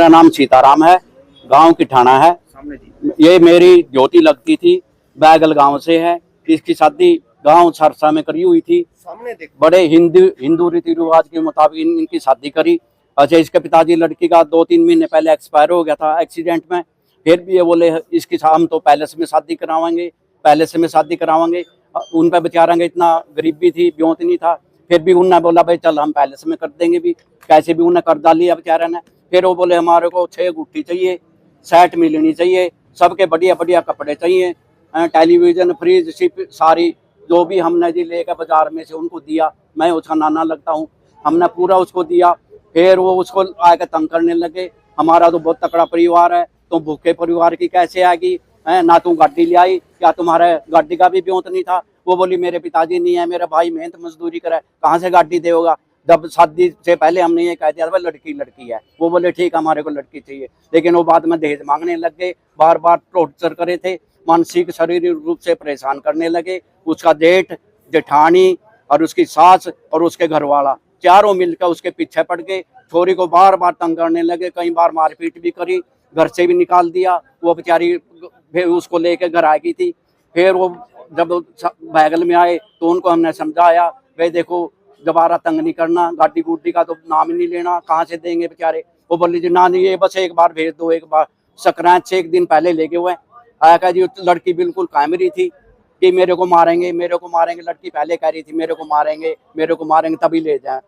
नाम सीताराम है, गांव की ठाणा है। ये मेरी ज्योति लगती थी, बैगल गांव से है। इसकी शादी गांव सरसा में करी हुई थी। बड़े हिंदू रीति रिवाज के मुताबिक इनकी शादी करी। अच्छा, इसके पिताजी लड़की का 2-3 महीने पहले एक्सपायर हो गया था एक्सीडेंट में। फिर भी ये बोले इसकी हम तो पैलेस में शादी करावांगे। उन पर बेचारा इतना गरीबी थी, ब्योत नहीं था। फिर भी उन्होंने बोला भाई चल हम पैलेस में कर देंगे भी, कैसे भी उन्हें कर डाली बेचारा ने। फिर वो बोले हमारे को 6 गुट्ठी चाहिए, सेट मिलनी चाहिए, सबके बढ़िया बढ़िया कपड़े चाहिए, टेलीविजन, फ्रिज, शिप सारी जो भी हमने जी लेकर बाजार में से उनको दिया। मैं उसका नाना लगता हूँ, हमने पूरा उसको दिया। फिर वो उसको आकर तंग करने लगे, हमारा तो बहुत तकड़ा परिवार है, तो भूखे परिवार की कैसे आएगी, ना तू गाड़ी ले आई, क्या तुम्हारे गाड़ी का भी ब्योत नहीं था। वो बोली मेरे पिताजी नहीं है, मेरा भाई मेहनत मजदूरी करे, कहाँ से गाड़ी देगा। जब शादी से पहले हमने ये कह दिया था लड़की है। वो बोले ठीक हमारे को लड़की चाहिए, लेकिन वो बाद में दहेज मांगने लग गए, बार बार टॉर्चर करे थे, मानसिक शारीरिक रूप से परेशान करने लगे। उसका जेठ, जेठानी और उसकी सास और उसके घरवाला चारों मिलकर उसके पीछे पड़ गए। छोरी को बार बार तंग करने लगे, कई बार मारपीट भी करी, घर से भी निकाल दिया। वो बेचारी फिर उसको लेके घर आ गई थी। फिर वो जब बैगल में आए तो उनको हमने समझाया भाई देखो दोबारा तंग नहीं करना, गाड़ी गुड्डी का तो नाम ही नहीं लेना, कहाँ से देंगे बेचारे। वो बोली जी ना नहीं, ये बस एक बार भेज दो, एक बार। संक्रांत से 1 दिन पहले लेके हुए आया जी। लड़की बिल्कुल कायम रही थी कि मेरे को मारेंगे। लड़की पहले कह रही थी मेरे को मारेंगे तभी ले जाए।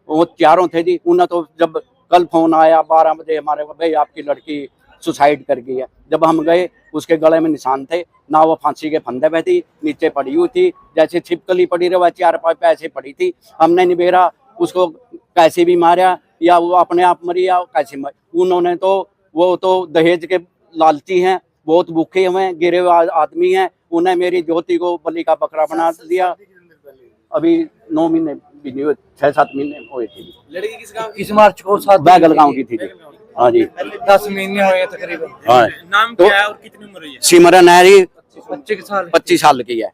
वो चारों थे जी। उन्हें तो जब कल फोन आया 12 बजे हमारे को, भाई आपकी लड़की सुसाइड कर गई है। जब हम गए उसके गले में निशान थे, ना वो फांसी के फंदे पे थी, नीचे पड़ी हुई थी, जैसे छिपकली पड़ी रहे वैसे 4-5 पैसे पड़ी थी। हमने निबेरा उसको कैसे भी मारा, या वो अपने आप मरी या कैसे मरी। उन्होंने तो वो तो दहेज के लालची हैं, बहुत भूखे हुए गिरे हुए आदमी हैं। उन्हें मेरी ज्योति को बलि का बकरा बना दिया। अभी 9 महीने भी नहीं हुए, 6-7 महीने हुए थे। लड़की किस गांव, किस मार्च को? बैगल गांव की थी। हाँ जी, 10 महीने हुए तकरीबन। हाँ। नाम क्या है और कितनी उम्र है? सिमरन है जी, 25 साल की है।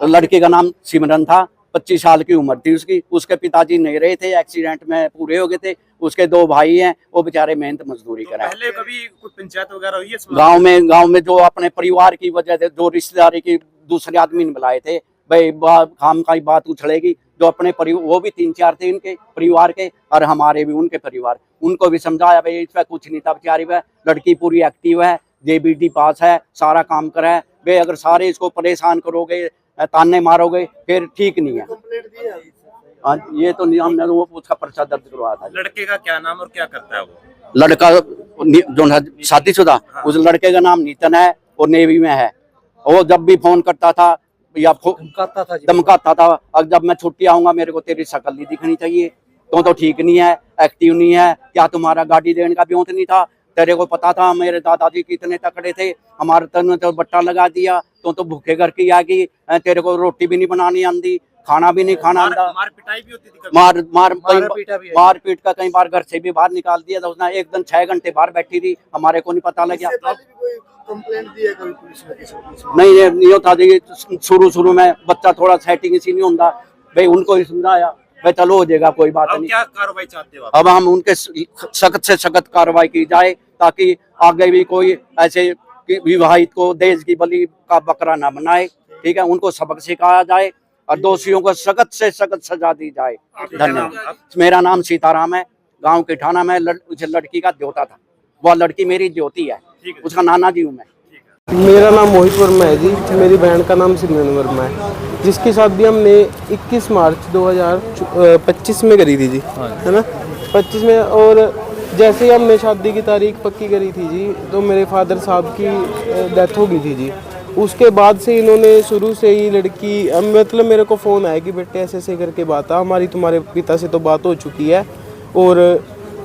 तो लड़के का नाम सिमरन था, 25 साल की उम्र थी उसकी। उसके पिताजी नहीं रहे थे, एक्सीडेंट में पूरे हो गए थे। उसके 2 भाई हैं, वो बेचारे मेहनत मजदूरी करें। पहले कभी कोई पंचायत वगैरह हुई है गांव में जो अपने परिवार की वजह से जो रिश्तेदारी की दूसरे आदमी ने बुलाए थे, भाई खाम का बात उछलेगी। जो अपने वो भी 3-4 थे इनके परिवार के, और हमारे भी उनके परिवार। उनको भी समझाया भाई इस पर कुछ नहीं था बेचारी पे, लड़की पूरी एक्टिव है, JBD पास है, सारा काम करा है। भाई अगर सारे इसको परेशान करोगे, ताने मारोगे, फिर ठीक नहीं है। हाँ, ये तो नहीं, हमने वो उसका पर्चा दर्ज करवाया था। लड़के का क्या नाम और क्या करता है वो? लड़का जो शादीशुदा, उस लड़के का नाम नितिन है और नेवी में है। वो जब भी फोन करता था या धमकाता था, और जब मैं छुट्टी आऊंगा मेरे को तेरी शक्ल नहीं दिखनी चाहिए, तो ठीक नहीं है, एक्टिव नहीं है, क्या तुम्हारा गाड़ी देने का ब्योत नहीं था? तेरे को पता था मेरे दादाजी कितने तकड़े थे, हमारे तन तो बट्टा लगा दिया, तो भूखे घर की आ गई। तेरे को रोटी भी नहीं बनानी आंदी, खाना भी नहीं खाना आंदा। मार पिटाई भी होती थी? मार पीट का कई बार घर से भी बाहर निकाल दिया था उसने। एक दिन 6 घंटे बाहर बैठी थी, हमारे को नहीं पता लगा। कंप्लेंट दी है कभी पुलिस में? नहीं होता जी। शुरू में बच्चा थोड़ा सेटिंग इसी नहीं होता, भाई उनको ही समझाया भाई चलो हो जाएगा, कोई बात नहीं। क्या कार्रवाई चाहते हो? अब हम उनके सख्त से सख्त कार्रवाई की जाए, ताकि आगे भी कोई ऐसे विवाहित को दहेज की बलि का बकरा ना बनाए। ठीक है, उनको सबक सिखाया जाए और दोषियों को सख्त से सख्त सजा दी जाए। धन्यवाद। मेरा नाम सीताराम है, गांव की ठाणा में। उस लड़की का द्योता था, वह लड़की मेरी ज्योति है, उसका नाना जी हूँ मैं। मेरा नाम मोहित वर्मा है जी। मेरी बहन का नाम सिमरन वर्मा है, जिसकी शादी हमने 21 मार्च 2025 में करी थी जी, है ना, 25 में। और जैसे ही हमने शादी की तारीख पक्की करी थी जी, तो मेरे फादर साहब की डेथ हो गई थी जी। उसके बाद से इन्होंने शुरू से ही लड़की, मतलब मेरे को फ़ोन आया कि बेटे ऐसे ऐसे करके बात है हमारी, तुम्हारे पिता से तो बात हो चुकी है, और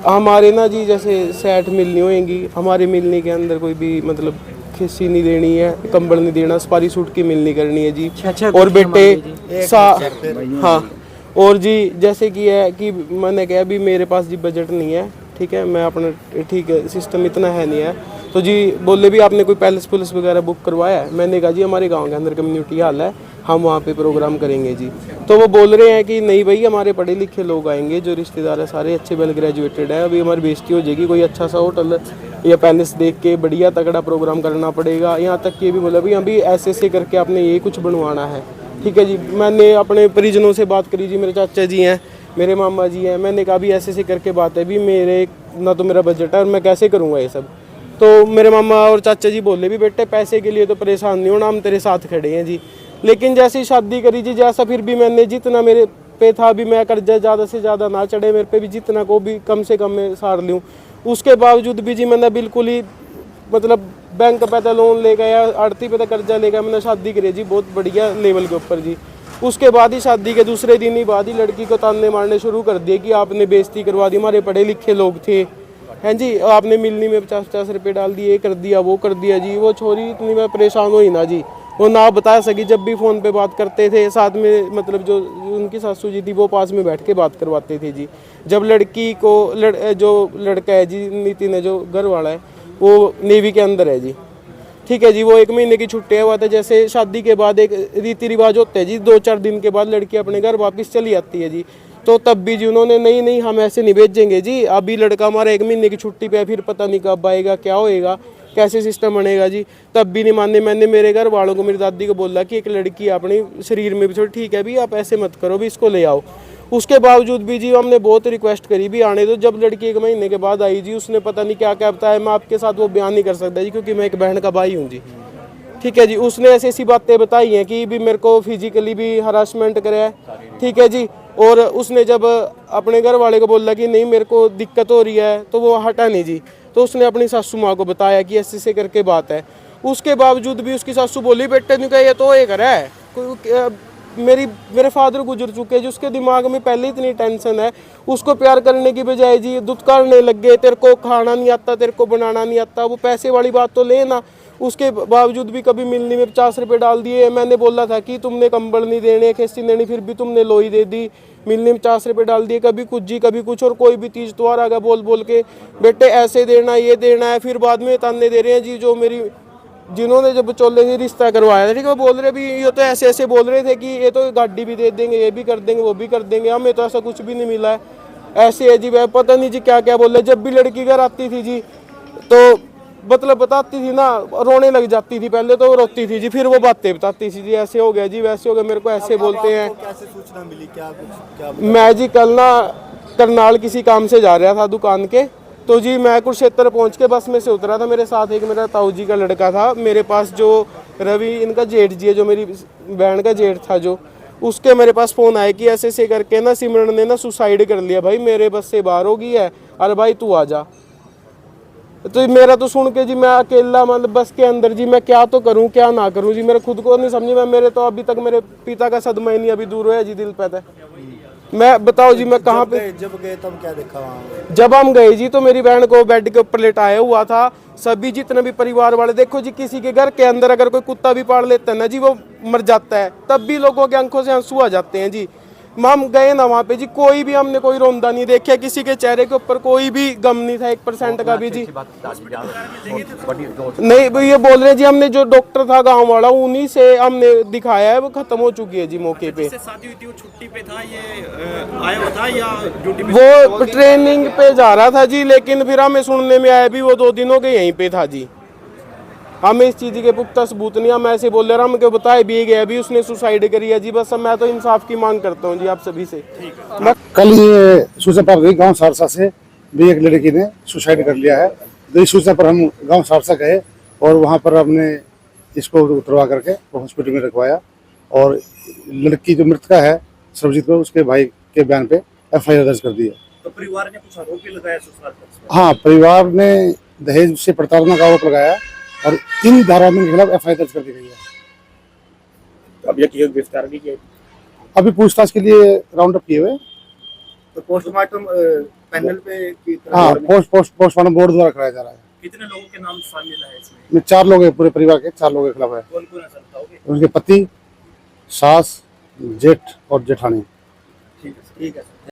हमारे ना जी जैसे सेट मिलनी होएंगी, हमारे मिलने के अंदर कोई भी मतलब खिस्सी नहीं देनी है, कंबल नहीं देना, सपारी सूट की मिलनी करनी है जी। और बेटे हाँ, और जी जैसे कि है कि मैंने कहा भी मेरे पास जी बजट नहीं है, ठीक है, मैं अपना ठीक है, सिस्टम इतना है नहीं है। तो जी बोले भी आपने कोई पैलेस पुलिस वगैरह बुक करवाया है? मैंने कहा जी हमारे गांव के अंदर कम्युनिटी हॉल है, हम वहाँ पे प्रोग्राम करेंगे जी। तो वो बोल रहे हैं कि नहीं भाई, हमारे पढ़े लिखे लोग आएंगे, जो रिश्तेदार है सारे अच्छे वेल ग्रेजुएटेड है, अभी हमारी बेइज्जती हो जाएगी, कोई अच्छा सा होटल या पैलेस देख के बढ़िया तगड़ा प्रोग्राम करना पड़ेगा। यहाँ तक कि ये भी बोला भाई अभी ऐसे करके आपने ये कुछ बनवाना है, ठीक है जी। मैंने अपने परिजनों से बात करी जी, मेरे चाचा जी हैं, मेरे मामा जी हैं, मैंने कहा भी ऐसे करके बात है भी, मेरे ना तो मेरा बजट है और मैं कैसे करूँगा ये सब। तो मेरे मामा और चाचा जी बोले भी बेटे पैसे के लिए तो परेशान नहीं होना, हम तेरे साथ खड़े हैं जी। लेकिन जैसे ही शादी करी जी, जैसा फिर भी मैंने जितना मेरे पे था भी, मैं कर्जा ज़्यादा से ज़्यादा ना चढ़े मेरे पे भी, जितना को भी कम से कम मैं सार लूँ। उसके बावजूद भी जी मैंने बिल्कुल ही मतलब बैंक पे तो लोन ले गया, आड़ती पे तो कर्जा ले गया, मैंने शादी करी जी बहुत बढ़िया लेवल के ऊपर जी। उसके बाद ही शादी के दूसरे दिन ही बाद ही लड़की को ताने मारने शुरू कर दिए कि आपने बेइज्जती करवा दी, हमारे पढ़े लिखे लोग थे, हैं जी, आपने मिलनी में 50-50 रुपये डाल दिए, ये कर दिया वो कर दिया जी। वो छोरी इतनी मैं परेशान हुई ना जी, वो ना बता सकी। जब भी फ़ोन पे बात करते थे साथ में, मतलब जो उनकी सासू जी थी वो पास में बैठ के बात करवाते थे जी। जब लड़की को जो लड़का है जी, नितिन है जो घर वाला है, वो नेवी के अंदर है जी, ठीक है जी। वो 1 महीने की छुट्टी हुआ था, जैसे शादी के बाद एक रीति रिवाज होते हैं जी, 2-4 दिन के बाद लड़की अपने घर वापस चली आती है जी। तो तब भी जी उन्होंने नहीं हम ऐसे नहीं भेजेंगे जी, अभी लड़का हमारा 1 महीने की छुट्टी पे है, फिर पता नहीं कब आएगा, क्या होएगा, कैसे सिस्टम बनेगा जी। तब भी नहीं माने। मैंने मेरे घर वालों को, मेरी दादी को बोला कि एक लड़की अपने शरीर में भी थोड़ी ठीक है भी, आप ऐसे मत करो भी, इसको ले आओ। उसके बावजूद भी जी हमने बहुत रिक्वेस्ट करी भी आने दो। जब लड़की 1 महीने के बाद आई जी, उसने पता नहीं क्या क्या बताया, मैं आपके साथ वो बयान नहीं कर सकता जी, क्योंकि मैं एक बहन का भाई हूँ जी, ठीक है जी। उसने ऐसी बातें बताई हैं कि भी मेरे को फिजिकली भी हरासमेंट कराया, ठीक है जी। और उसने जब अपने घर वाले को बोला कि नहीं मेरे को दिक्कत हो रही है, तो वो हटा नहीं जी। तो उसने अपनी सासू माँ को बताया कि ऐसे करके बात है। उसके बावजूद भी उसकी सासू बोली बेटे नहीं कहा ये तो ये कर है, मेरे फादर गुजर चुके हैं जी, उसके दिमाग में पहले इतनी टेंशन है, उसको प्यार करने की बजाय जी दुत्कारने लग गए, तेरे को खाना नहीं आता, तेरे को बनाना नहीं आता। वो पैसे वाली बात तो ले ना, उसके बावजूद भी कभी मिलने में 50 रुपये डाल दिए। मैंने बोला था कि तुमने कंबल नहीं देने, खेसी देनी, फिर भी तुमने लोई दे दी। मिलने में 50 रुपये डाल दिए, कभी कुछ जी कभी कुछ। और कोई भी तीज त्योहार आ गया बोल के बेटे ऐसे देना ये देना है, फिर बाद में ताने दे रहे हैं जी। जो मेरी जिन्होंने जब बचौले से रिश्ता करवाया था, ठीक है, वो बोल रहे भी ये तो ऐसे बोल रहे थे कि ये तो गाड़ी भी दे देंगे, ये भी कर देंगे, वो भी कर देंगे, हमें तो ऐसा कुछ भी नहीं मिला है। ऐसे है जी, वह पता नहीं जी क्या क्या बोल रहे। जब भी लड़की घर आती थी जी, तो मतलब बताती थी ना, रोने लग जाती थी। पहले तो रोती थी जी, फिर वो बातें बताती थी जी, ऐसे हो गया जी, वैसे हो गया, मेरे को ऐसे बोलते हैं। कैसे सूचना मिली, क्या मैं जी कल ना करनाल किसी काम से जा रहा था दुकान के, तो जी मैं कुरुक्षेत्र पहुंच के बस में से उतरा था। मेरे साथ एक मेरा ताऊ जी का लड़का था, मेरे पास जो रवि इनका जेठ जी है, जो मेरी बहन का जेठ था, जो उसके मेरे पास फ़ोन आया कि ऐसे करके ना सिमरन ने ना सुसाइड कर लिया भाई, मेरे बस से बाहर हो गई है, अरे भाई तू आ जा। तो मेरा तो सुन के जी मैं अकेला, मतलब बस के अंदर जी मैं क्या तो करूं क्या ना करूं जी, मेरे खुद को नहीं समझी। मैं मेरे तो अभी तक मेरे पिता का सदमा ही नहीं अभी दूर हुआ जी दिल पे था। मैं बताओ जी मैं कहाँ पे, जब गए तब क्या देखा वहाँ? जब हम गए जी तो मेरी बहन को बेड के ऊपर लेटाया हुआ था। सभी जितने भी परिवार वाले, देखो जी किसी के घर के अंदर अगर कोई कुत्ता भी पाल लेता है ना जी, वो मर जाता है, तब भी लोगों के आंखों से आंसू आ जाते हैं जी। हम गए ना वहाँ पे जी, कोई भी हमने कोई रोंदा नहीं देखा, किसी के चेहरे के ऊपर कोई भी गम नहीं था 1% का भी जी। नहीं ये बोल रहे जी, हमने जो डॉक्टर था गांव वाला उन्हीं से हमने दिखाया है, वो खत्म हो चुकी है जी मौके पे। शादी हुई थी, वो छुट्टी पे था, ये आया हुआ था या ड्यूटी पे? वो ट्रेनिंग पे जा रहा था जी, लेकिन फिर हमें सुनने में आया भी वो 2 दिनों के यहीं पे था जी। हमें इस चीज़ के पुख्ता सबूत नहीं, हम ऐसे बोल रहे, हमको बताए भी गया भी उसने सुसाइड करी है जी। बस मैं तो इंसाफ की मांग करता हूँ जी आप सभी से। कल ये सूचना पर गई गांव सारसा से भी एक लड़की ने सुसाइड कर लिया है। तो इस सूचना पर हम गांव सारसा गए और वहां पर हमने इसको उतरवा करके हॉस्पिटल में रखवाया। और लड़की जो मृतका है सर्वजीत को, उसके भाई के बयान पे FIR दर्ज कर दी है। तो परिवार ने कुछ आरोप भी लगाया ससुराल पर? हाँ, परिवार ने दहेज से प्रताड़ना का आरोप लगाया और 3 धाराओं में खिलाफ FIR दर्ज कर दी गई है। अब ये गिरफ्तार भी किया? अभी पूछताछ के लिए राउंड अप किए हुए। तो पोस्टमार्टम पैनल पे हाँ, पोस्टमार्टम बोर्ड द्वारा कराया जा रहा है। कितने लोगों के नाम शामिल है इसमें? 4 लोग हैं, पूरे परिवार के 4 लोगों के खिलाफ है। कौन कौन है सर बताओगे? उनके पति, सास, जेठ और जेठानी। ठीक है सर।